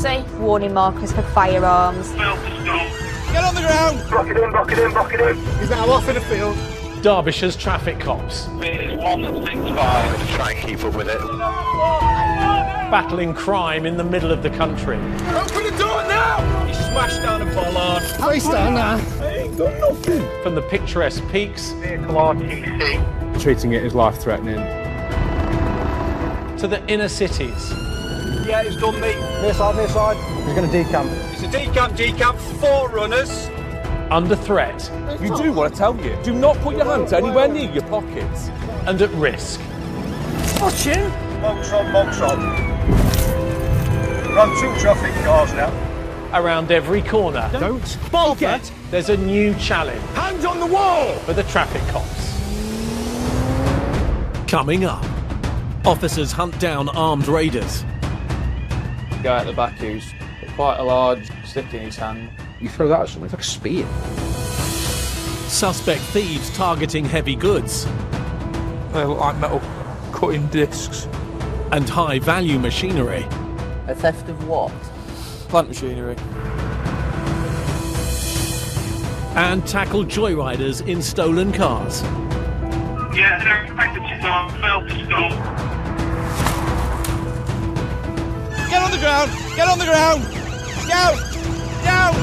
see warning markers for firearms. Get on the ground! Block it in, block it in, block it in. He's now off in the field. Derbyshire's traffic cops. It's 165. Try and keep up with it. Battling crime in the middle of the country. Open the door now! He smashed down a bollard. How he's down now? I ain't got nothing. From the picturesque peaks Vehicle RTC. Treating it as life-threatening. to the inner cities. Yeah, it's done, mate. This side, this side. He's going to decamp. It's a decamp, 4 runners. Under threat You do what I tell you. Do not put your hands anywhere near your pockets. and at risk. Watching. Box on. We're on 2 traffic cars now. Around every corner, Don't bother, there's a new challenge Hands on the wall! for the traffic cops. Coming up, officers hunt down armed raiders. The guy at the back who's quite a large stick in his hand. You throw that at someone, it's like a spear. Suspect thieves targeting heavy goods. They look like metal cutting discs. And high-value machinery. A theft of what? Plant machinery. And tackle joyriders in stolen cars. Yeah, they're expected to start, failed to stop. Get on the ground! Get on the ground! Down! Down!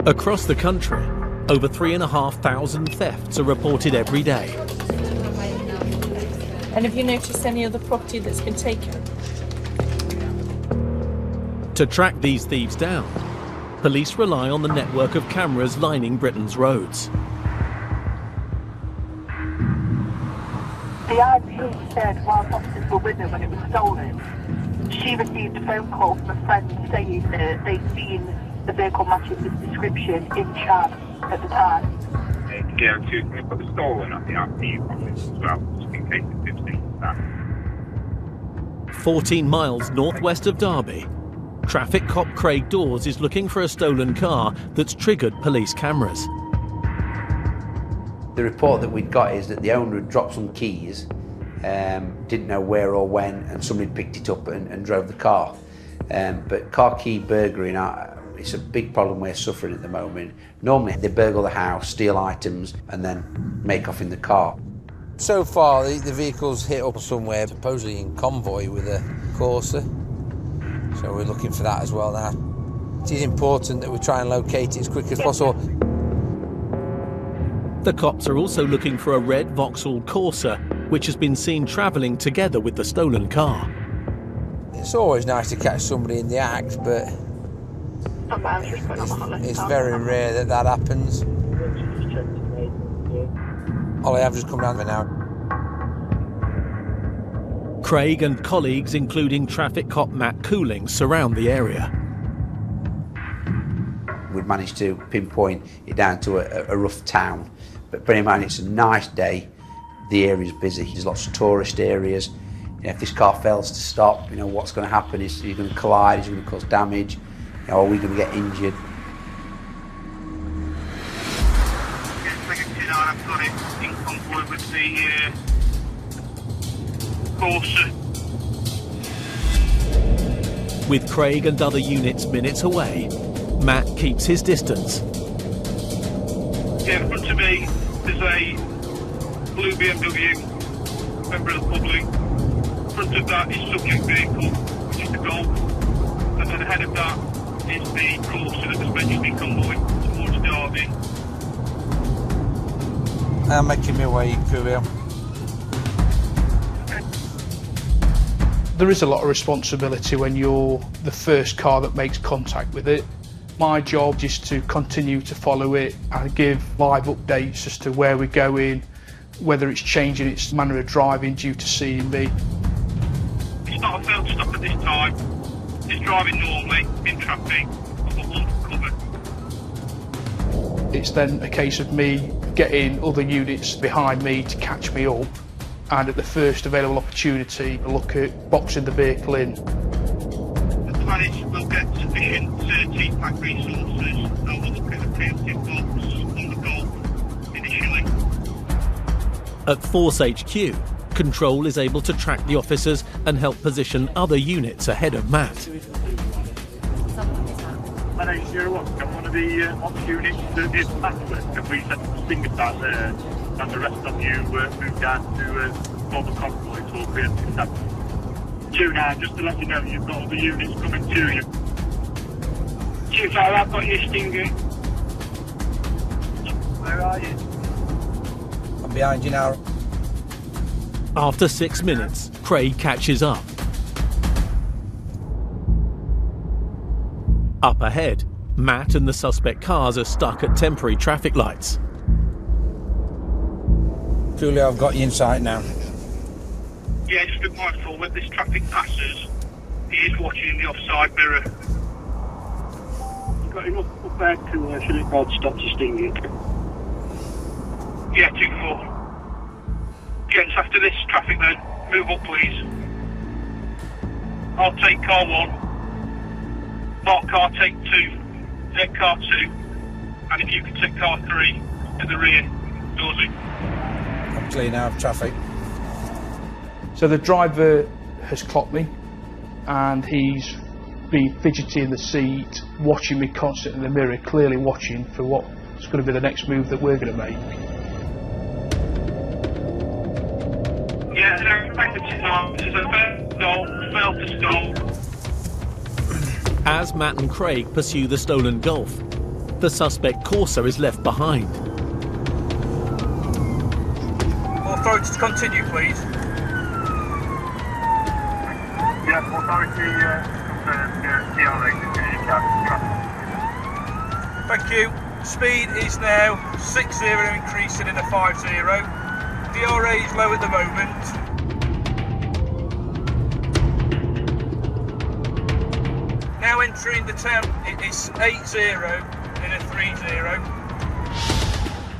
Across the country, over 3,500 thefts are reported every day. And have you noticed any other property that's been taken? To track these thieves down, police rely on the network of cameras lining Britain's roads. The IP said while officers were with her when it was stolen, she received a phone call from a friend saying that they'd seen the vehicle matching this description in chat at the time. Yeah, to put the stolen at the IP office as well, just in case it's seen that. 14 miles northwest of Derby, traffic cop Craig Dawes is looking for a stolen car that's triggered police cameras. The report that we'd got is that the owner had dropped some keys, didn't know where or when, and somebody picked it up and drove the car. But car key burglary, it's a big problem we're suffering at the moment. Normally they burgle the house, steal items, and then make off in the car. So far, the vehicle's hit up somewhere, supposedly in convoy with a Corsa. So we're looking for that as well now. It is important that we try and locate it as quick as possible. The cops are also looking for a red Vauxhall Corsa, which has been seen travelling together with the stolen car. It's always nice to catch somebody in the act, but it's very rare that that happens. Ollie, I've just come down there now. Craig and colleagues, including traffic cop Matt Cooling, surround the area. We've managed to pinpoint it down to a rough town, but bear in mind it's a nice day, the area's busy, there's lots of tourist areas. If this car fails to stop, what's going to happen? Is he going to collide? Is he going to cause damage? Are we going to get injured? I've got it in convoy with the Corsa. With Craig and other units minutes away, Matt keeps his distance. Yeah, in front of me there's a blue BMW, member of the public. In front of that is subject vehicle, which is the Golf. And then ahead of that is the Corsa that was mentioned in convoy towards Derby. I'm making my way through here. There is a lot of responsibility when you're the first car that makes contact with it. My job is to continue to follow it and give live updates as to where we're going, whether it's changing its manner of driving due to seeing me. It's not a failed stop at this time. It's driving normally, in traffic, I've got one covered. It's then a case of me getting other units behind me to catch me up, and at the first available opportunity, look at boxing the vehicle in. The plan is we'll get sufficient TPAC resources and we'll look at a preemptive box on the Golf initially. At Force HQ, Control is able to track the officers and help position other units ahead of Matt. My name's 01. I'm one of the ops units that is Matt, and we sent the stinger down there, and the rest of you moved down to form a convoy to preemptive attack. 2-9, just to let you know, you've got other units coming to you. 2-5, I've got your stinger. Where are you? I'm behind you now. After 6 minutes, Craig catches up. Up ahead, Matt and the suspect cars are stuck at temporary traffic lights. Julia, I've got you in sight now. Yeah, just be mindful when this traffic passes, he is watching the offside mirror. You've got enough up there to should it God stop to sting you? Yeah, 2-4. Gents, after this traffic then, move up please. I'll take car 1. Mark car, take 2. Take car 2. And if you can take car 3 to the rear, doors in. I'm clear now of traffic. So the driver has clocked me and he's been fidgety in the seat, watching me constantly in the mirror, clearly watching for what's going to be the next move that we're going to make. Yeah, they're expected to stop. This is a fail to stop. As Matt and Craig pursue the stolen Golf, the suspect Corsa is left behind. Authority to continue, please. Yeah, authority DRA continue traffic. Thank you. Speed is now 60 increasing in a 50. DRA is low at the moment. Now entering the town, it is 80 in a 30.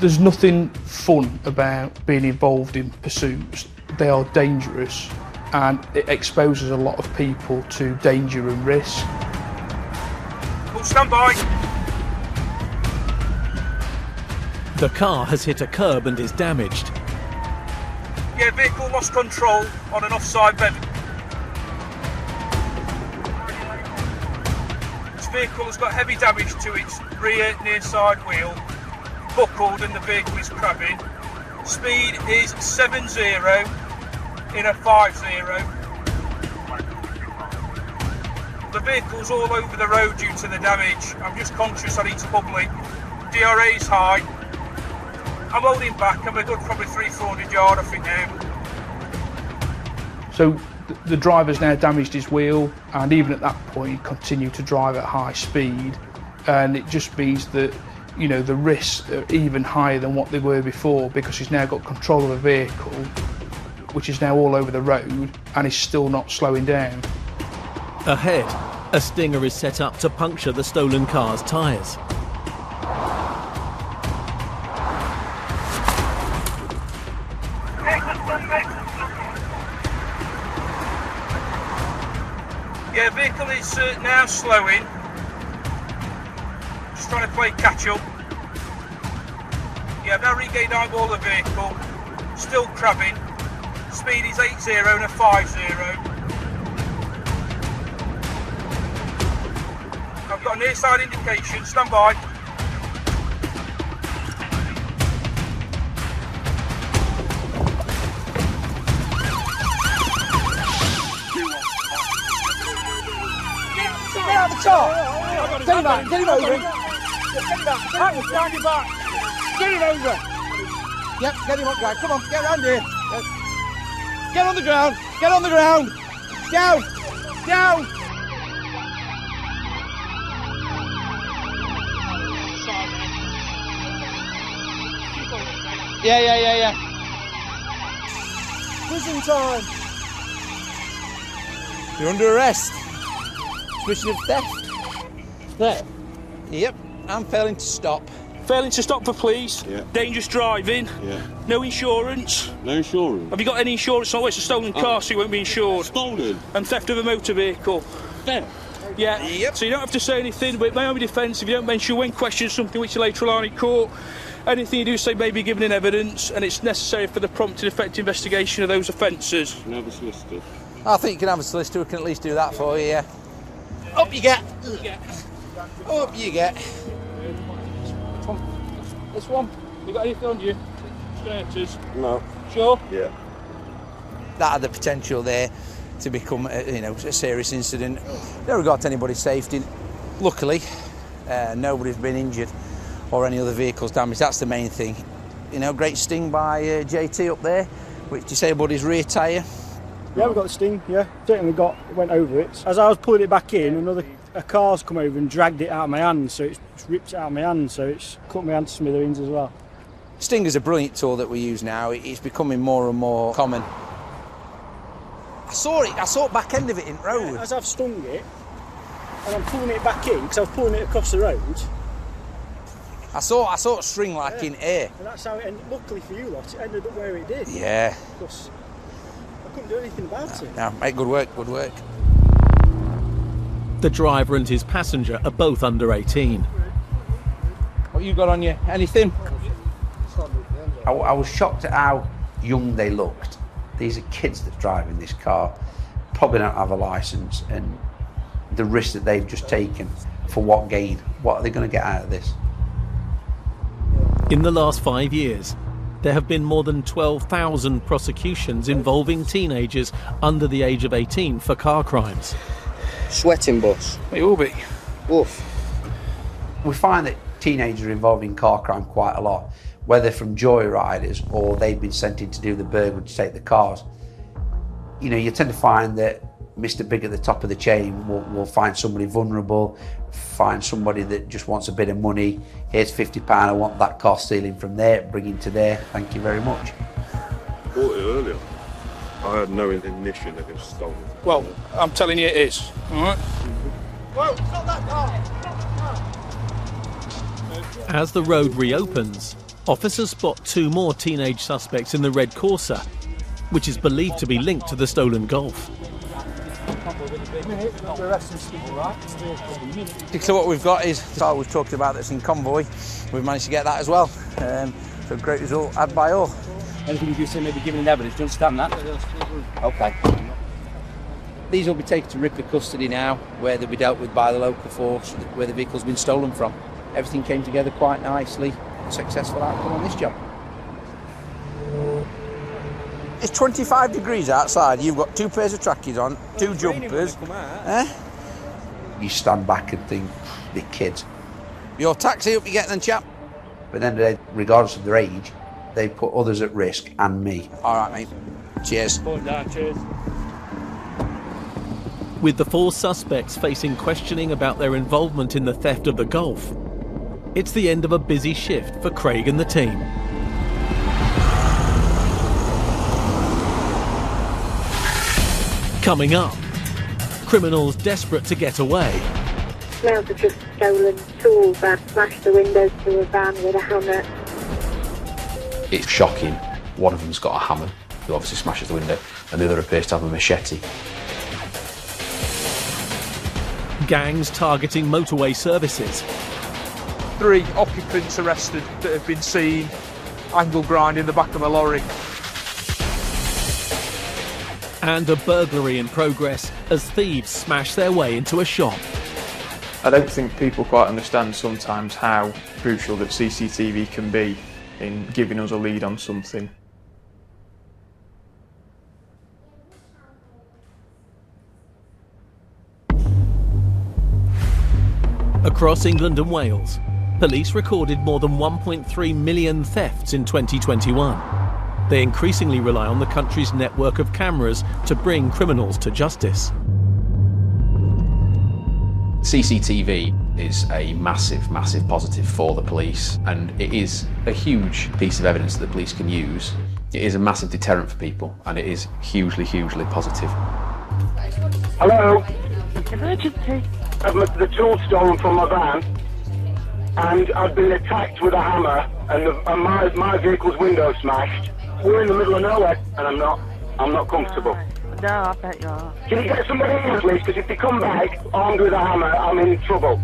There's nothing fun about being involved in pursuits. They are dangerous and it exposes a lot of people to danger and risk. We'll stand by. The car has hit a curb and is damaged. Yeah, vehicle lost control on an offside bed. This vehicle has got heavy damage to its rear near side wheel, buckled and the vehicle is crabbing. Speed is 70 in a 50. The vehicle's all over the road due to the damage. I'm just conscious I need to public. DRA is high. I'm holding back. I'm a good probably 300-400 yard, I think now. So the driver's now damaged his wheel and even at that point he continued to drive at high speed, and it just means that, you know, the risks are even higher than what they were before because he's now got control of a vehicle which is now all over the road and is still not slowing down. Ahead, a stinger is set up to puncture the stolen car's tyres. Yeah, vehicle is now slowing. Just trying to play catch up. Yeah, I've now regained eyeball of the vehicle. Still crabbing. Speed is 80 and a 50. I've got a near side indication. Stand by. Get out of the car! Get him back! Get him over! Get him back! Stand your back! Get him over! Yep, get him up, guys. Come on, get round here. Get on the ground! Get on the ground! Down! Down! Yeah. Prison time! You're under arrest. Suspicion of theft. Theft? Yep, I'm failing to stop. Failing to stop for police? Yeah. Dangerous driving? Yeah. No insurance? No insurance? Have you got any insurance? No, it's a stolen car, so you won't be insured. Stolen? And theft of a motor vehicle. Theft? Yeah. Yep. So you don't have to say anything, but it may only defence if you don't mention when questioned something which you later on in court Anything you do say may be given in evidence, and it's necessary for the prompt and effective investigation of those offences. Can I have a solicitor? I think you can have a solicitor who can at least do that for you, yeah. Up you get. Up you get. This one. You got anything on you? Skirters? No. Sure? Yeah. That had the potential there to become, a serious incident. No regard to anybody's safety. Luckily, nobody's been injured or any other vehicles damaged. That's the main thing. Great sting by JT up there, which disabled his rear tyre. Yeah, we got the sting, yeah. Certainly went over it. As I was pulling it back in, a car's come over and dragged it out of my hand, so it's ripped it out of my hand, so it's cut my hand to smithereens as well. Sting is a brilliant tool that we use now. It's becoming more and more common. I saw it back end of it in road. As I've stung it, and I'm pulling it back in, because I was pulling it across the road. I saw it string like in air. And that's how it ended. Luckily for you lot, it ended up where it did. Yeah. Because I couldn't do anything about it. No, mate, good work, good work. The driver and his passenger are both under 18. What you got on you? Anything? I was shocked at how young they looked. These are kids that drive in this car, probably don't have a licence, and the risk that they've just taken, for what gain? What are they going to get out of this? In the last 5 years, there have been more than 12,000 prosecutions involving teenagers under the age of 18 for car crimes. Sweating bus. It will be. Woof. We find that teenagers are involved in car crime quite a lot, whether from joyriders or they've been sent in to do the burglary to take the cars. You tend to find that Mr. Big at the top of the chain will find somebody vulnerable, find somebody that just wants a bit of money. Here's £50, I want that car stealing from there, bringing to there, thank you very much. I bought it earlier. I had no ignition that it was stolen. Well, I'm telling you it is, all right? Whoa, stop that car! As the road reopens, officers spot 2 more teenage suspects in the red Corsa, which is believed to be linked to the stolen Golf. So what we've got is the car we've talked about that's in convoy. We've managed to get that as well. So great result, had by all. Anything you do say maybe given in evidence, do you understand that? Okay. These will be taken to Ripper custody now, where they'll be dealt with by the local force, where the vehicle's been stolen from. Everything came together quite nicely. Successful outcome on this job. It's 25 degrees outside. You've got 2 pairs of trackies on, 2 jumpers. You stand back and think, the kids. Your taxi up you get then, chap. But then, regardless of their age, they put others at risk and me. All right, mate. Cheers. Cheers. With the 4 suspects facing questioning about their involvement in the theft of the Golf, it's the end of a busy shift for Craig and the team. Coming up, criminals desperate to get away. Smells of just stolen tools and smashed the windows to a van with a hammer. It's shocking. One of them's got a hammer, who obviously smashes the window, and the other appears to have a machete. Gangs targeting motorway services. 3 occupants arrested that have been seen angle grind in the back of a lorry. And a burglary in progress as thieves smash their way into a shop. I don't think people quite understand sometimes how crucial that CCTV can be in giving us a lead on something. Across England and Wales, police recorded more than 1.3 million thefts in 2021. They increasingly rely on the country's network of cameras to bring criminals to justice. CCTV is a massive, massive positive for the police, and it is a huge piece of evidence that the police can use. It is a massive deterrent for people, and it is hugely, hugely positive. Hello? Emergency. I've had the tools stolen from my van, and I've been attacked with a hammer, and my vehicle's window smashed. We're in the middle of nowhere, and I'm not comfortable. No, I bet you are. Can you get somebody in, please? Because if they come back armed with a hammer, I'm in trouble.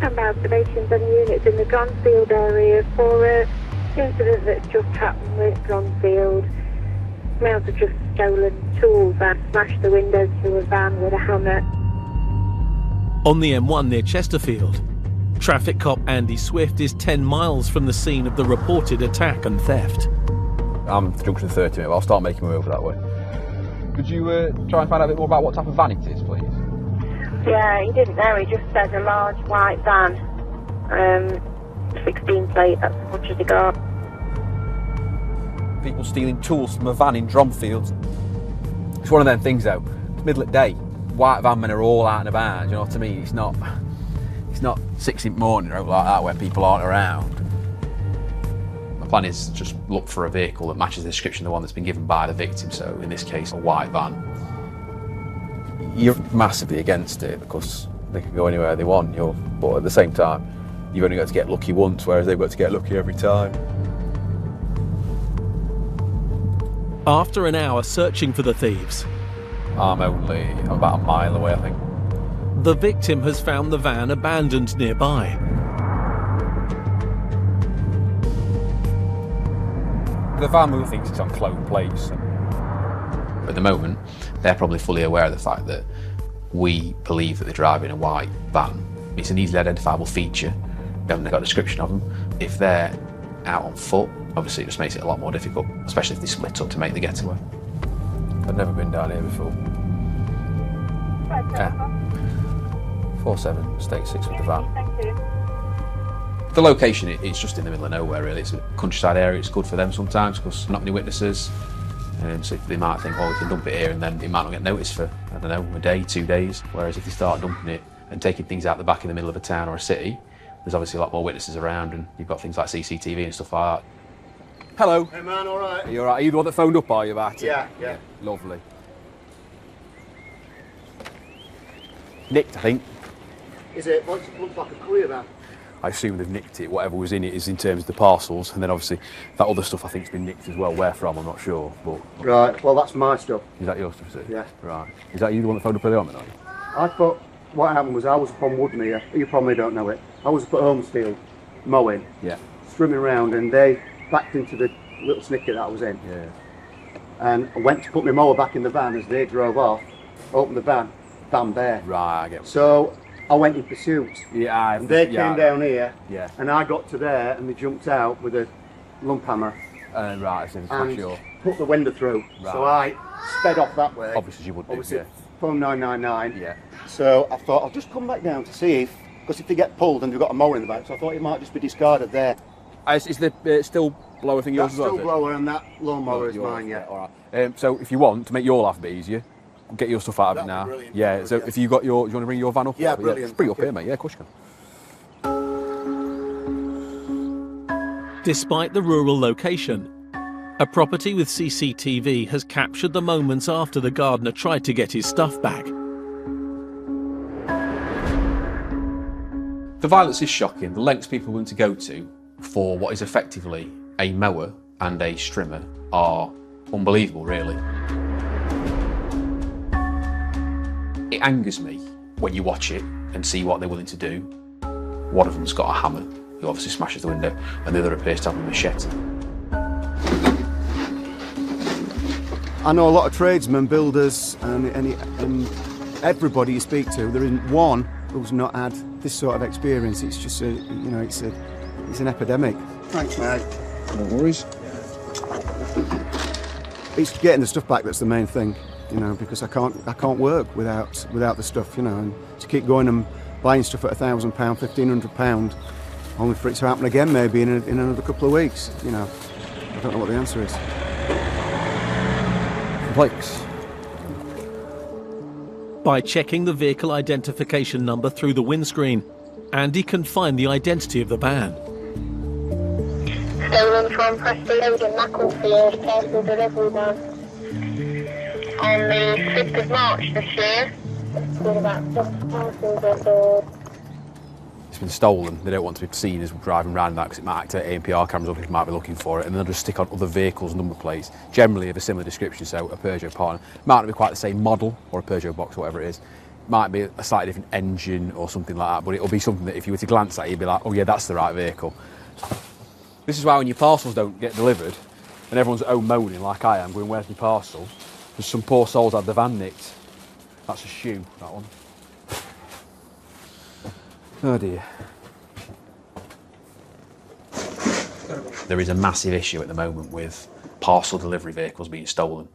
standby observations and units in the Dronfield area for an incident that's just happened with Dronfield. Males have just stolen tools and smashed the windows to a van with a hammer. On the M1 near Chesterfield, traffic cop Andy Swift is 10 miles from the scene of the reported attack and theft. I'm junction 30, mate, but I'll start making my way over that way. Could you try and find out a bit more about what type of van it is, please? Yeah, he didn't know. He just said a large white van. 16 plate, that's as much as he got. People stealing tools from a van in Dronfield. It's one of them things, though. It's middle of the day. White van men are all out and about, do you know what I mean? It's not 6 in the morning or like that where people aren't around. My plan is to just look for a vehicle that matches the description of the one that's been given by the victim, so in this case a white van. You're massively against it because they can go anywhere they want, but at the same time you've only got to get lucky once, whereas they've got to get lucky every time. After an hour searching for the thieves, I'm about a mile away, I think. The victim has found the van abandoned nearby. The van mover thinks it's on clone plates. At the moment, they're probably fully aware of the fact that we believe that they're driving a white van. It's an easily identifiable feature. We haven't got a description of them. If they're out on foot, obviously it just makes it a lot more difficult, especially if they split up to make the getaway. I've never been down here before. Yeah. 47, State 6 with the van. The location, it's just in the middle of nowhere really. It's a countryside area, it's good for them sometimes because not many witnesses. So they might think, oh, we can dump it here and then it might not get noticed for, I don't know, a day, 2 days. Whereas if they start dumping it and taking things out the back in the middle of a town or a city, there's obviously a lot more witnesses around and you've got things like CCTV and stuff like that. Hello. Hey man, all right? Are you all right? Are you the one that phoned up, are you, about it? Yeah. Lovely. Nicked, I think. Is it? Well, it looks like a clear van. I assume they've nicked it. Whatever was in it is in terms of the parcels, and then obviously that other stuff I think's been nicked as well. Where from, I'm not sure. But Right, well that's my stuff. Is that your stuff, too? Yeah. Right. Is that you the one that phoned up early on, then? I thought what happened was I was up on Woodmere. You probably don't know it. I was up at Holmesfield mowing. Yeah. Swimming around, and they backed into the little snicket that I was in. Yeah. And I went to put my mower back in the van as they drove off. Opened the van there. Right, I get it. So I went in pursuit. Yeah. And they came down here. Yeah. And I got to there, and they jumped out with a lump hammer. Right, so and put the window through. Right. So I sped off that way. Obviously you would do, yeah. Phone 999. Yeah. So I thought I'll just come back down to see because if they get pulled and they've got a mower in the back, so I thought it might just be discarded there. Is the still blower thing yours as well? That still blower and that lawnmower is mine, yeah. All right. So if you want to make your life a bit easier, get your stuff out of it now. Brilliant. Yeah. So if you got your, do you want to bring your van up? Yeah, brilliant. Just bring it up here, mate. Yeah, of course you can. Despite the rural location, a property with CCTV has captured the moments after the gardener tried to get his stuff back. The violence is shocking. The lengths people are willing to go to for what is effectively a mower and a strimmer are unbelievable, really. It angers me when you watch it and see what they're willing to do. One of them's got a hammer, who obviously smashes the window, and the other appears to have a machete. I know a lot of tradesmen, builders, and everybody you speak to. There isn't one who's not had this sort of experience. It's just it's an epidemic. Thanks, mate. No worries. It's getting the stuff back that's the main thing, because I can't work without the stuff, and to keep going and buying stuff at £1,000, £1,500, only for it to happen again maybe in another couple of weeks. I don't know what the answer is. Complaints. By checking the vehicle identification number through the windscreen, Andy can find the identity of the van. Stolen from Preston Road in Macclesfield, parcel delivery van. On the 5th of March this year, with about 7 parcels on board. It's been stolen. They don't want to be seen as driving around that because it might activate ANPR cameras up if they might be looking for it, and then they'll just stick on other vehicles' number plates, generally of a similar description, so a Peugeot partner. Might not be quite the same model, or a Peugeot box, or whatever it is. Might be a slightly different engine or something like that, but it'll be something that if you were to glance at it, you'd be like, oh yeah, that's the right vehicle. This is why when your parcels don't get delivered and everyone's at home moaning like I am, going, where's my parcel? Because some poor souls had the van nicked. That's a shoe, that one. Oh dear. There is a massive issue at the moment with parcel delivery vehicles being stolen.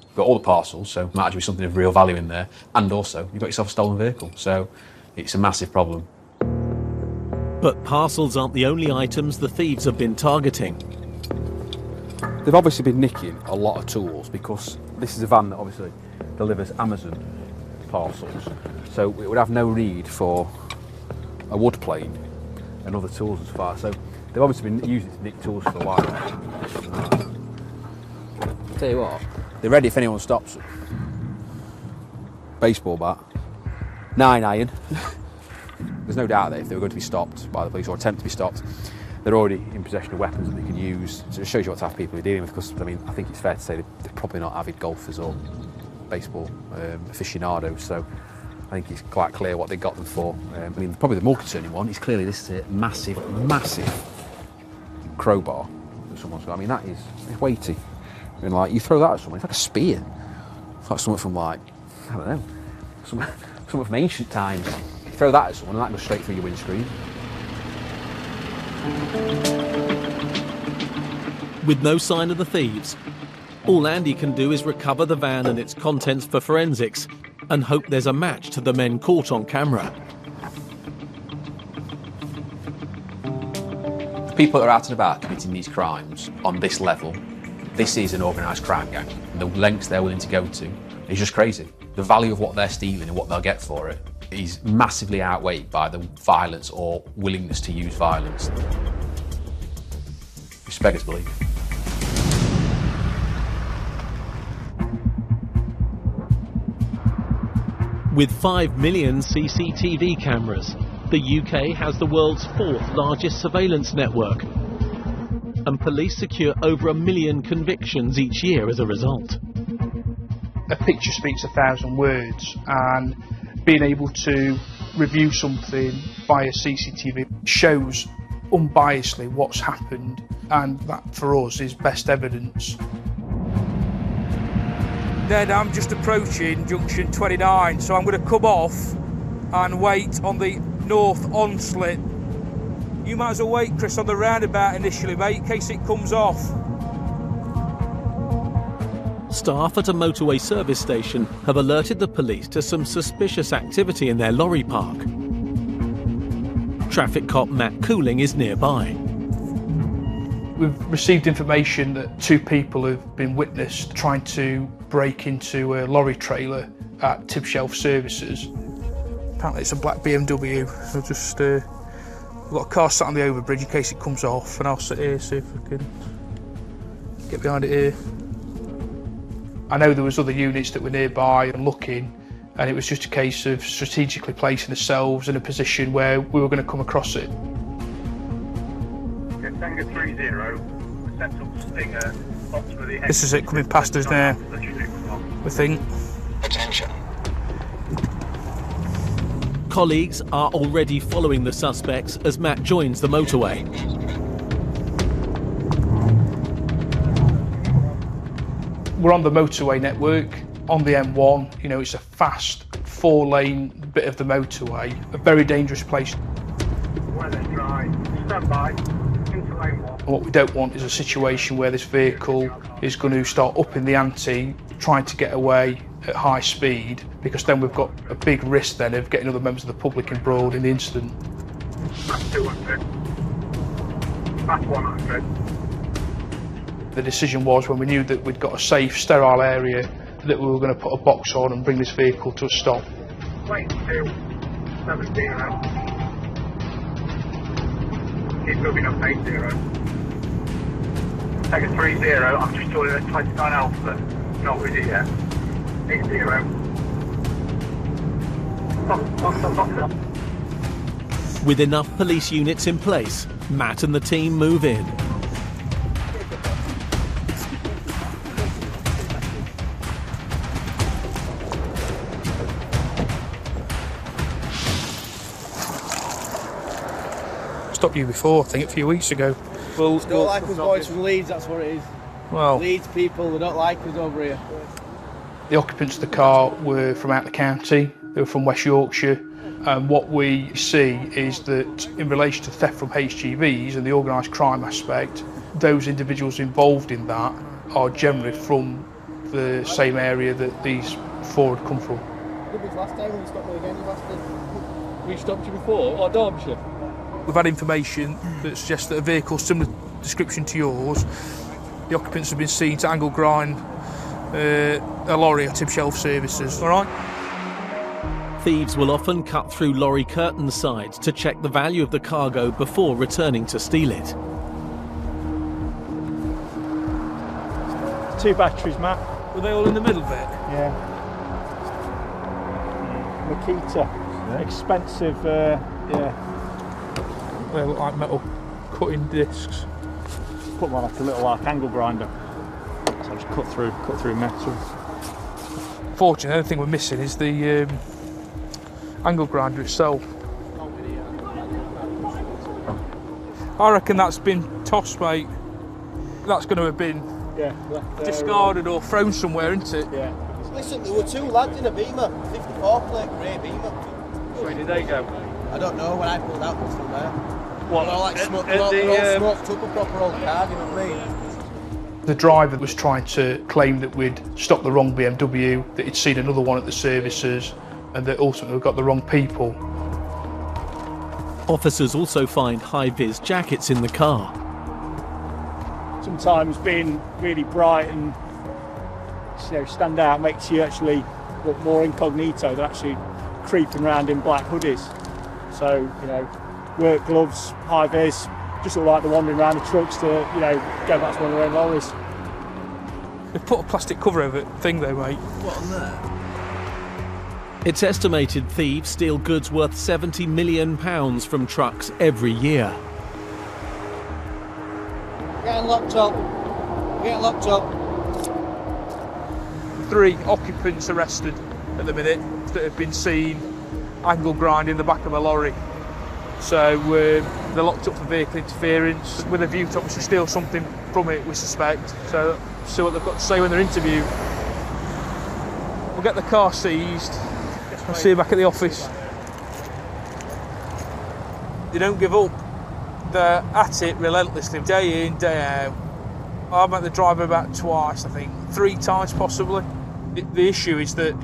You've got all the parcels, so there might actually be something of real value in there, and also you've got yourself a stolen vehicle, so it's a massive problem. But parcels aren't the only items the thieves have been targeting. They've obviously been nicking a lot of tools because this is a van that obviously delivers Amazon parcels, so it would have no need for a wood plane and other tools as far. So they've obviously been using it to nick tools for a while. Tell you what, they're ready if anyone stops them. Baseball bat, 9 iron. There's no doubt that if they were going to be stopped by the police or attempt to be stopped, they're already in possession of weapons that they can use. So it shows you what type of people you're dealing with, because I mean, I think it's fair to say they're probably not avid golfers or baseball aficionados, so I think it's quite clear what they got them for. I mean, probably the more concerning one is clearly this is a massive, massive crowbar that someone's got. I mean, it's weighty. I mean, like, you throw that at someone, it's like a spear. It's like something from, like, I don't know, something from ancient times. You throw that at someone and that goes straight through your windscreen. With no sign of the thieves, all Andy can do is recover the van and its contents for forensics and hope there's a match to the men caught on camera. The people that are out and about committing these crimes on this level, this is an organised crime gang. And the lengths they're willing to go to is just crazy. The value of what they're stealing and what they'll get for it is massively outweighed by the violence or willingness to use violence. It's beggars belief. With 5 million CCTV cameras, the UK has the world's 4th largest surveillance network, and police secure over 1 million convictions each year as a result. A picture speaks 1,000 words, and being able to review something via CCTV shows unbiasedly what's happened, and that for us is best evidence. Then I'm just approaching junction 29, so I'm going to come off and wait on the north on-slip. You might as well wait, Chris, on the roundabout initially, mate, in case it comes off. Staff at a motorway service station have alerted the police to some suspicious activity in their lorry park. Traffic cop Matt Cooling is nearby. We've received information that 2 people have been witnessed trying to break into a lorry trailer at Tibshelf Services. Apparently it's a black BMW. I'll just, I've got a car sat on the overbridge in case it comes off, and I'll sit here, see if I can get behind it here. I know there was other units that were nearby and looking, and it was just a case of strategically placing ourselves in a position where we were going to come across it. Tango 30, set up Stinger, This is it coming past us now, we think. Attention. Colleagues are already following the suspects as Matt joins the motorway. We're on the motorway network, on the M1. You know, it's a fast 4-lane bit of the motorway, a very dangerous place. Weather dry, stand by, into lane 1. What we don't want is a situation where this vehicle is going to start upping the ante, trying to get away at high speed, because then we've got a big risk then of getting other members of the public embroiled in the incident. That's 200. That's 100. The decision was, when we knew that we'd got a safe, sterile area, that we were going to put a box on and bring this vehicle to a stop. Lane 2, 70. Keep moving up 80. Take a 30, I'm just joining at 29 Alpha, not with it yet. 80. Stop. With enough police units in place, Matt and the team move in. stopped you before, I think, a few weeks ago. Don't like us boys from Leeds, that's what it is. Well, Leeds people, they don't like us over here. The occupants of the car were from out the county, they were from West Yorkshire. And what we see is that in relation to theft from HGVs and the organised crime aspect, those individuals involved in that are generally from the same area that these four had come from. When was last time when you stopped me again? We stopped you before, or Derbyshire? we've had information that suggests that a vehicle similar description to yours, the occupants have been seen to angle grind a lorry at Tib Shelf Services, all right? Thieves will often cut through lorry curtain sides to check the value of the cargo before returning to steal it. 2 batteries, Matt. Were they all in the middle bit? Yeah. Makita. Yeah. Expensive, yeah. They look like metal cutting discs. Put one like a little angle grinder. So I just cut through metal. Fortunately, the only thing we're missing is the angle grinder itself. I reckon that's been tossed, mate. That's going to have been discarded or thrown somewhere, isn't it? Yeah. Listen, there were 2 lads in a Beamer, 54 plate grey Beamer. Where did they go? I don't know, when I pulled out was from there. What? They're all like they're all smoked up a proper old car, you know what I mean? The driver was trying to claim that we'd stopped the wrong BMW, that he'd seen another one at the services, and that ultimately we got the wrong people. Officers also find high-vis jackets in the car. Sometimes being really bright and stand out makes you actually look more incognito than actually creeping around in black hoodies. So, work gloves, high vis, just look like they're wandering around the trucks to, go back to one of their own lorries. They've put a plastic cover over the thing though, mate. What on there? It's estimated thieves steal goods worth £70 million from trucks every year. Getting locked up. Getting locked up. 3 occupants arrested at the minute that have been seen angle grinding the back of a lorry. So they're locked up for vehicle interference with a view to obviously steal something from it, we suspect. So see what they've got to say when they're interviewed. We'll get the car seized. I'll see you back at the office. They don't give up. They're at it relentlessly, day in, day out. I've met the driver about twice, I think, 3 times possibly. The issue is that,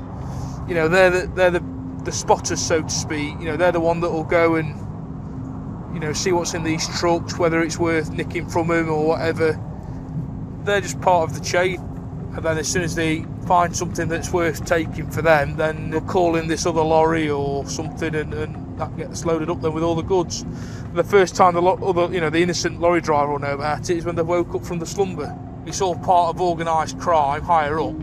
they're the spotters, so to speak. They're the one that will go and, see what's in these trucks, whether it's worth nicking from them or whatever. They're just part of the chain. And then as soon as they find something that's worth taking for them, then they'll call in this other lorry or something, and that gets loaded up then with all the goods. The first time the innocent lorry driver will know about it is when they woke up from the slumber. It's all part of organised crime higher up,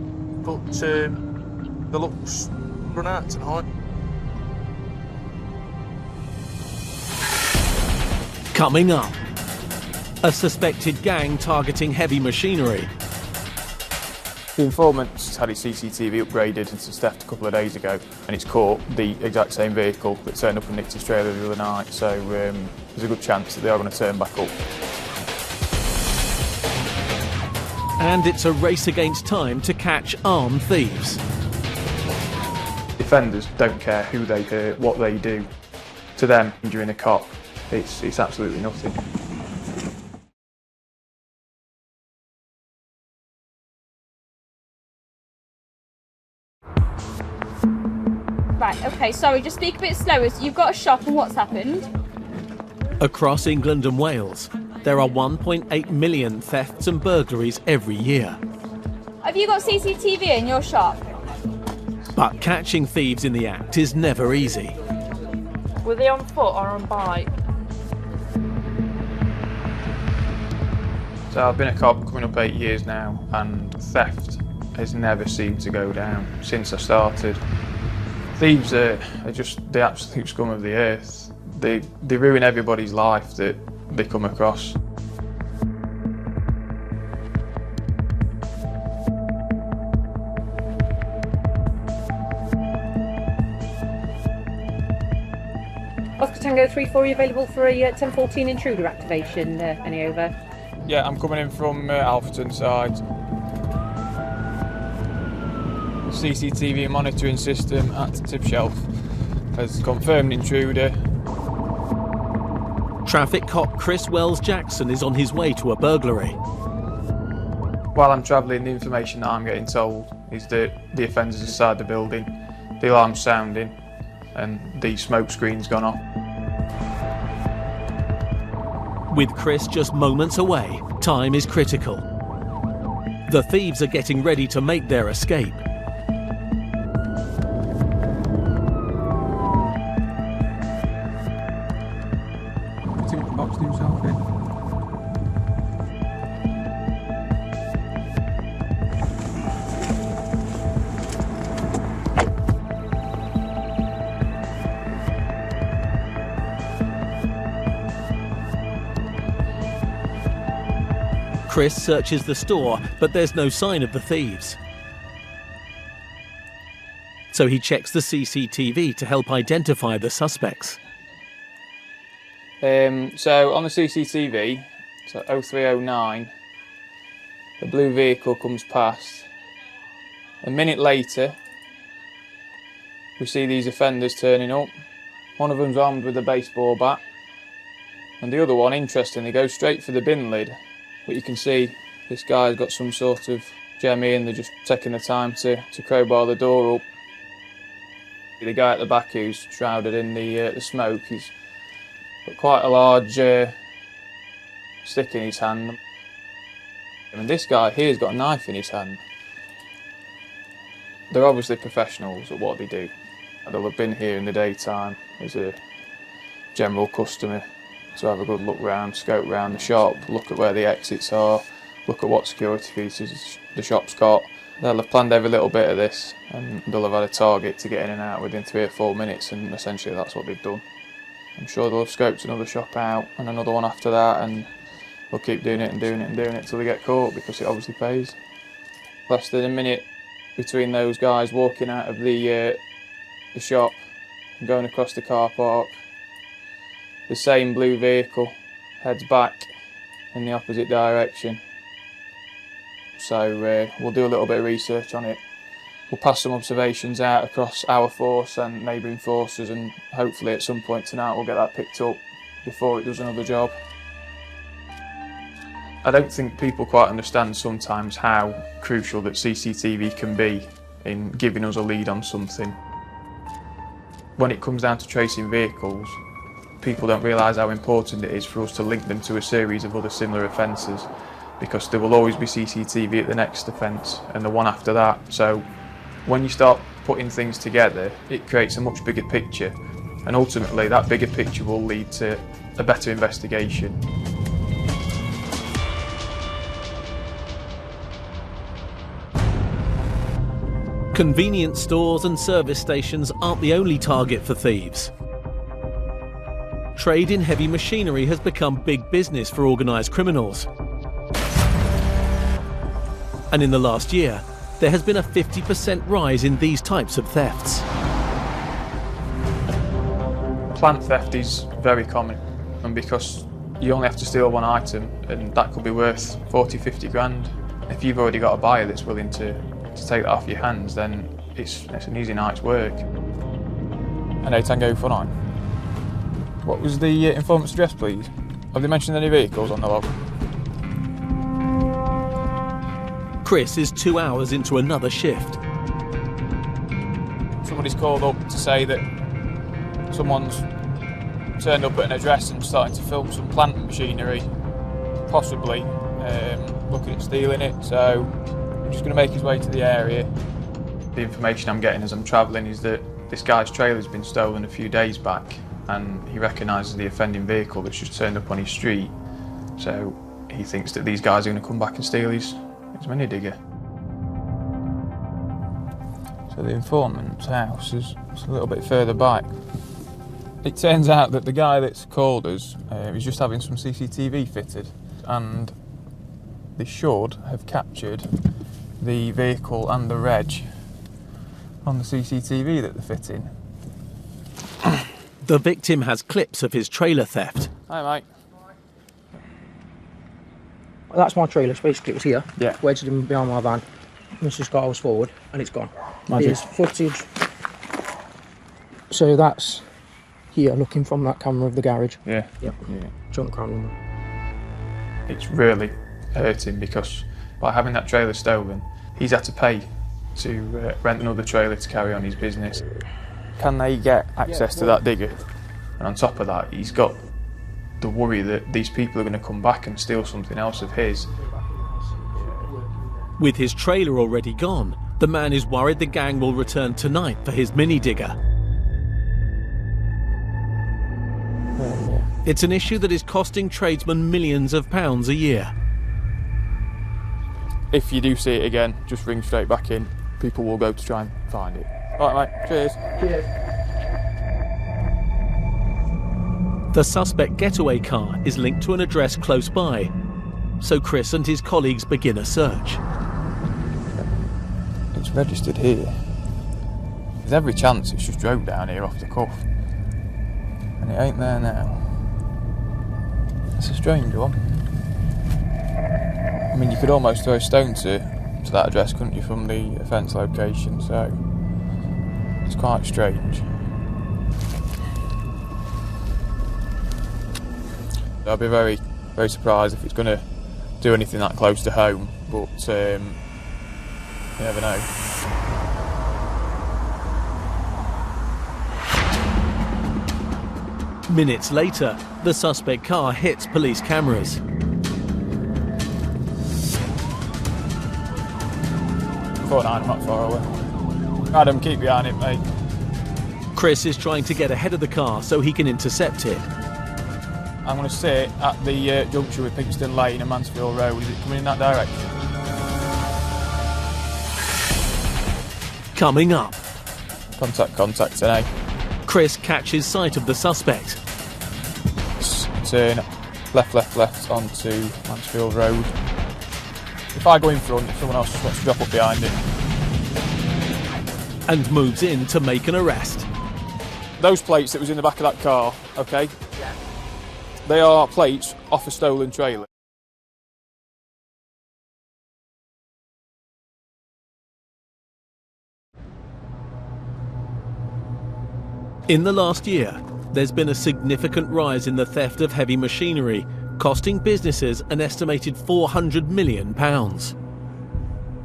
but the luck's run out tonight. Coming up, a suspected gang targeting heavy machinery. The informant's had his CCTV upgraded since theft a couple of days ago, and it's caught the exact same vehicle that turned up and nicked his trailer the other night, so there's a good chance that they are going to turn back up. And it's a race against time to catch armed thieves. Defenders don't care who they hurt, what they do. To them, injuring a cop, it's absolutely nothing. Right, okay, sorry, just speak a bit slower. So you've got a shop, and what's happened? Across England and Wales, there are 1.8 million thefts and burglaries every year. Have you got CCTV in your shop? But catching thieves in the act is never easy. Were they on foot or on bike? So I've been a cop coming up 8 years now, and theft has never seemed to go down since I started. Thieves are just the absolute scum of the earth. They ruin everybody's life that they come across. Oscar Tango 34, are you available for a 1014 intruder activation? Any over? Yeah, I'm coming in from Alfreton side. CCTV monitoring system at Tip Shelf has confirmed intruder. Traffic cop Chris Wells-Jackson is on his way to a burglary. While I'm travelling, the information that I'm getting told is that the offender's inside the building, the alarm's sounding, and the smoke screen's gone off. With Chris just moments away, time is critical. The thieves are getting ready to make their escape. Boxed himself in. Chris searches the store, but there's no sign of the thieves. So he checks the CCTV to help identify the suspects. So on the CCTV, so 0309, the blue vehicle comes past. A minute later, we see these offenders turning up. One of them's armed with a baseball bat, and the other one, interestingly, goes straight for the bin lid. But you can see this guy's got some sort of jemmy and they're just taking the time to crowbar the door up. The guy at the back who's shrouded in the smoke, he's got quite a large stick in his hand. And this guy here's got a knife in his hand. They're obviously professionals at what they do. They'll have been here in the daytime as a general customer to have a good look round, scope round the shop, look at where the exits are, look at what security features the shop's got. They'll have planned every little bit of this and they'll have had a target to get in and out within 3 or 4 minutes, and essentially that's what they've done. I'm sure they'll have scoped another shop out and another one after that, and they'll keep doing it and doing it and doing it till they get caught, because it obviously pays. Less than a minute between those guys walking out of the shop and going across the car park. The same blue vehicle heads back in the opposite direction. So we'll do a little bit of research on it. We'll pass some observations out across our force and neighbouring forces, and hopefully at some point tonight we'll get that picked up before it does another job. I don't think people quite understand sometimes how crucial that CCTV can be in giving us a lead on something. When it comes down to tracing vehicles, people don't realise how important it is for us to link them to a series of other similar offences, because there will always be CCTV at the next offence and the one after that. So when you start putting things together, it creates a much bigger picture, and ultimately that bigger picture will lead to a better investigation. Convenience stores and service stations aren't the only target for thieves. Trade in heavy machinery has become big business for organised criminals. And in the last year, there has been a 50% rise in these types of thefts. Plant theft is very common, and because you only have to steal one item and that could be worth 40, 50 grand. If you've already got a buyer that's willing to take that off your hands, then it's an easy night's work. And Tango 49. What was the informant's address, please? Have they mentioned any vehicles on the log? Chris is 2 hours into another shift. Somebody's called up to say that someone's turned up at an address and starting to film some plant machinery, possibly looking at stealing it, so I'm just going to make his way to the area. The information I'm getting as I'm travelling is that this guy's trailer's been stolen a few days back, and he recognises the offending vehicle that's just turned up on his street, so he thinks that these guys are going to come back and steal his mini digger. So the informant's house is a little bit further back. It turns out that the guy that's called us is just having some CCTV fitted, and they should have captured the vehicle and the reg on the CCTV that they're fitting. The victim has clips of his trailer theft. Hi, mate. That's my trailer, basically it was here. Yeah. Wedged him behind my van. Mrs. car was forward and it's gone. Magic. Here's footage. So that's here, looking from that camera of the garage. Yeah. Yep. Yeah. Junk crown number. It's really hurting because by having that trailer stolen, he's had to pay to rent another trailer to carry on his business. Can they get access to that digger? And on top of that, he's got the worry that these people are going to come back and steal something else of his. With his trailer already gone, the man is worried the gang will return tonight for his mini digger. It's an issue that is costing tradesmen millions of pounds a year. If you do see it again, just ring straight back in. People will go to try and find it. All right, mate. Cheers. Cheers. The suspect getaway car is linked to an address close by, so Chris and his colleagues begin a search. It's registered here. There's every chance it's just drove down here off the cuff. And it ain't there now. It's a strange one. I mean, you could almost throw a stone to that address, couldn't you, from the offence location, so it's quite strange. I'd be very, very surprised if it's going to do anything that close to home, but you never know. Minutes later, the suspect car hits police cameras. I'm not far away. Adam, keep behind it, mate. Chris is trying to get ahead of the car so he can intercept it. I'm going to sit at the junction with Pinkston Lane and Mansfield Road. Is it coming in that direction? Coming up. Contact today. Chris catches sight of the suspect. Turn left onto Mansfield Road. If I go in front, if someone else just wants to drop up behind it. And moves in to make an arrest. Those plates that was in the back of that car, okay? Yeah. They are plates off a stolen trailer. In the last year, there's been a significant rise in the theft of heavy machinery, costing businesses an estimated £400 million.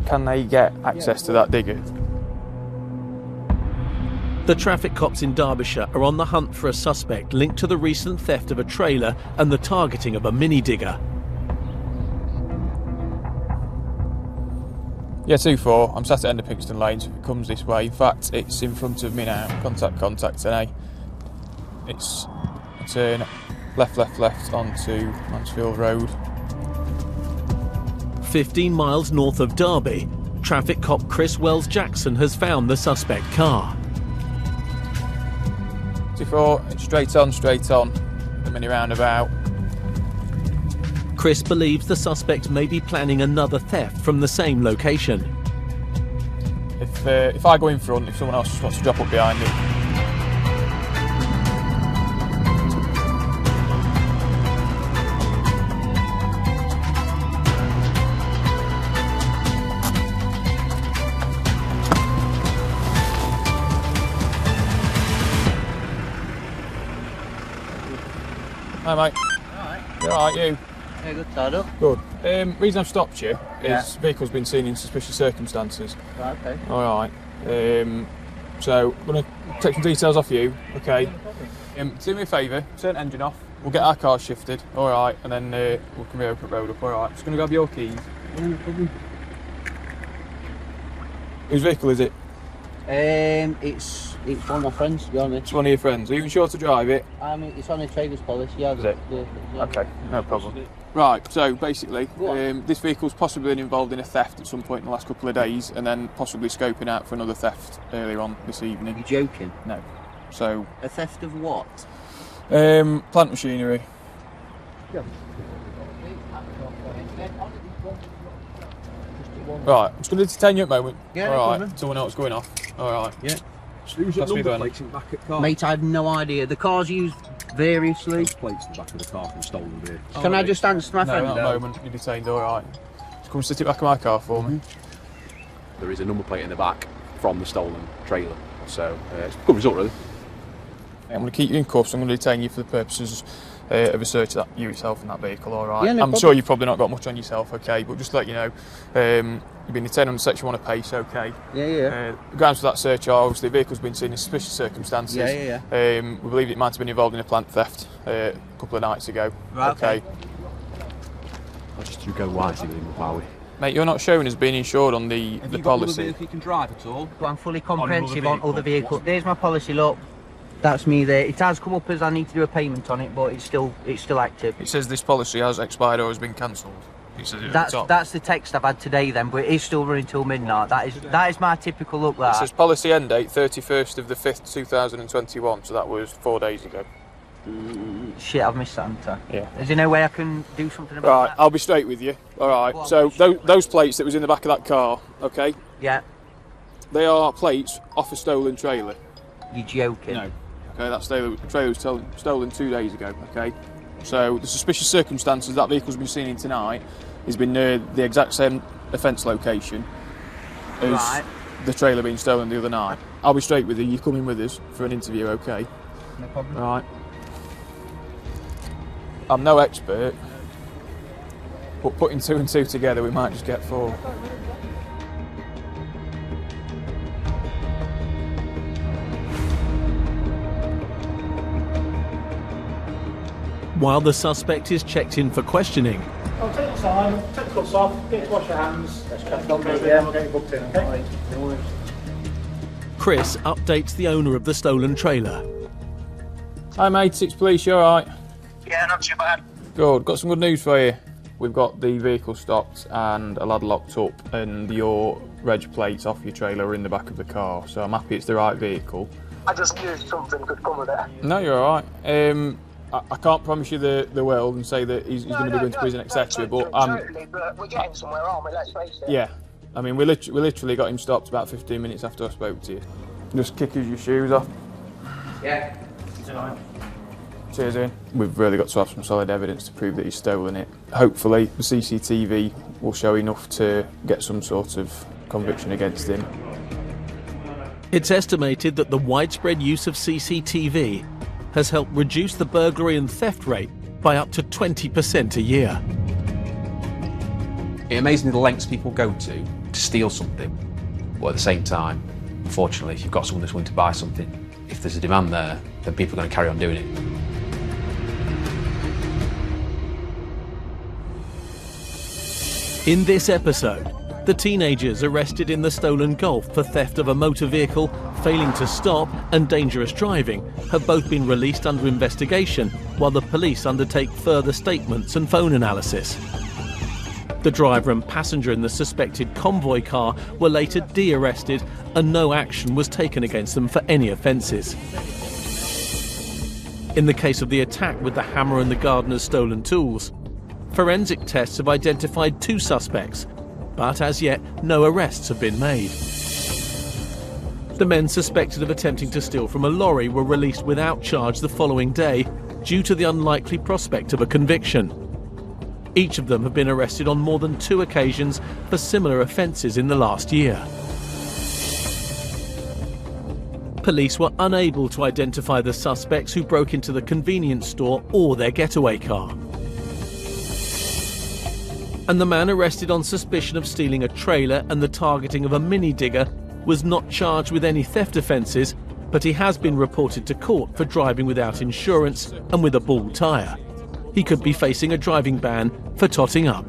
Can they get access to that digger? The traffic cops in Derbyshire are on the hunt for a suspect linked to the recent theft of a trailer and the targeting of a mini digger. Yeah, 2-4. I'm sat at the end of Pinkston Lane, so if it comes this way. In fact, it's in front of me now. Contact today. It's a turn left onto Mansfield Road. 15 miles north of Derby, traffic cop Chris Wells-Jackson has found the suspect car. 2-4, it's straight on, the mini roundabout. Chris believes the suspect may be planning another theft from the same location. If I go in front, if someone else just wants to drop up behind it. Hi, mate. Alright. You alright, you? Yeah, good, tied up. Good. Reason I've stopped you is vehicle's been seen in suspicious circumstances. Right, okay. Alright. So, I'm going to take some details off you, okay? Do me a favour, turn the engine off, we'll get our car shifted, alright, and then we can reopen the road up, alright? Just going to grab your keys. Whose vehicle is it? It's one of my friends, to be honest. It's one of your friends. Are you sure to drive it? I mean, it's on a trailer's policy, yeah. Is it? Yeah. Okay, no problem. Right, so basically, this vehicle's possibly been involved in a theft at some point in the last couple of days, and then possibly scoping out for another theft earlier on this evening. You're joking? No. So... A theft of what? Plant machinery. Yeah. Right, I'm just going to detain you at the moment. Yeah, all no right, so we know what's going on. All right. Yeah. Who's That's the me number then. plates in the back of the car? Mate, I have no idea. The car's used variously. There's plates in the back of the car from stolen vehicles. Can I just answer my No, friend? not at the moment. You're detained, alright. Just come sit it back in my car for me. There is a number plate in the back from the stolen trailer, so it's a good result, really. I'm going to keep you in cuffs. I'm going to detain you for the purposes of a search of you yourself in that vehicle, alright? Yeah, no I'm problem. sure you've probably not got much on yourself, okay? But just to let you know, you've been detained under Section 1 of PACE, okay? Yeah. The grounds for that search are obviously the vehicle's been seen in suspicious circumstances. Yeah. We believe it might have been involved in a plant theft a couple of nights ago. Right, okay. I'll just go wisely with him while we... Mate, you're not shown as being insured on the Have you got another policy. vehicle you can drive at all? I'm fully comprehensive on vehicle. other vehicles. There's my policy, look. That's me there. It has come up as I need to do a payment on it, but it's still active. It says this policy has expired or has been cancelled. It says it at the top. That's the text I've had today then, but it is still running till midnight. That is my typical look. It That says policy end date 31st of the 5th 2021, so that was 4 days ago. Shit, I've missed that, haven't I? Yeah. Is there no way I can do something about Right, that? I'll be straight with you. Alright, so those plates that was in the back of that car, okay? Yeah. They are plates off a stolen trailer. You're joking? No. Okay, that trailer was stolen 2 days ago, okay? So the suspicious circumstances that vehicle's been seen in tonight has been near the exact same offence location as the trailer being stolen the other night. I'll be straight with you, you're coming with us for an interview, okay? No problem. Right. I'm no expert, but putting 2 and 2 together we might just get 4. While the suspect is checked in for questioning, I'll take the time, take the cuffs off, get to wash your hands. Let's crack on with it, and we'll get you booked in, okay? No worries. Chris updates the owner of the stolen trailer. Hi mate, it's police, you alright? Yeah, not too bad. Good, got some good news for you. We've got the vehicle stopped and a lad locked up, and your reg plates off your trailer are in the back of the car, so I'm happy it's the right vehicle. I just knew something could come of it. No, you're alright. I can't promise you the world and say that he's going to be going to prison, etc. But Totally, but we're getting somewhere, aren't we? Let's face it. yeah, I mean we literally got him stopped about 15 minutes after I spoke to you. Just kick your shoes off. Yeah. Cheers, Ian. We've really got to have some solid evidence to prove that he's stolen it. Hopefully the CCTV will show enough to get some sort of conviction against him. It's estimated that the widespread use of CCTV has helped reduce the burglary and theft rate by up to 20% a year. It's amazing the lengths people go to steal something, but at the same time, unfortunately, if you've got someone that's willing to buy something, if there's a demand there, then people are going to carry on doing it. In this episode, the teenagers arrested in the stolen Golf for theft of a motor vehicle, failing to stop and dangerous driving have both been released under investigation while the police undertake further statements and phone analysis. The driver and passenger in the suspected convoy car were later de-arrested and no action was taken against them for any offences. In the case of the attack with the hammer and the gardener's stolen tools, forensic tests have identified 2 suspects, but as yet no arrests have been made. The men suspected of attempting to steal from a lorry were released without charge the following day due to the unlikely prospect of a conviction. Each of them have been arrested on more than 2 occasions for similar offences in the last year. Police were unable to identify the suspects who broke into the convenience store or their getaway car. And the man arrested on suspicion of stealing a trailer and the targeting of a mini digger was not charged with any theft offences, but he has been reported to court for driving without insurance and with a bald tyre. He could be facing a driving ban for totting up.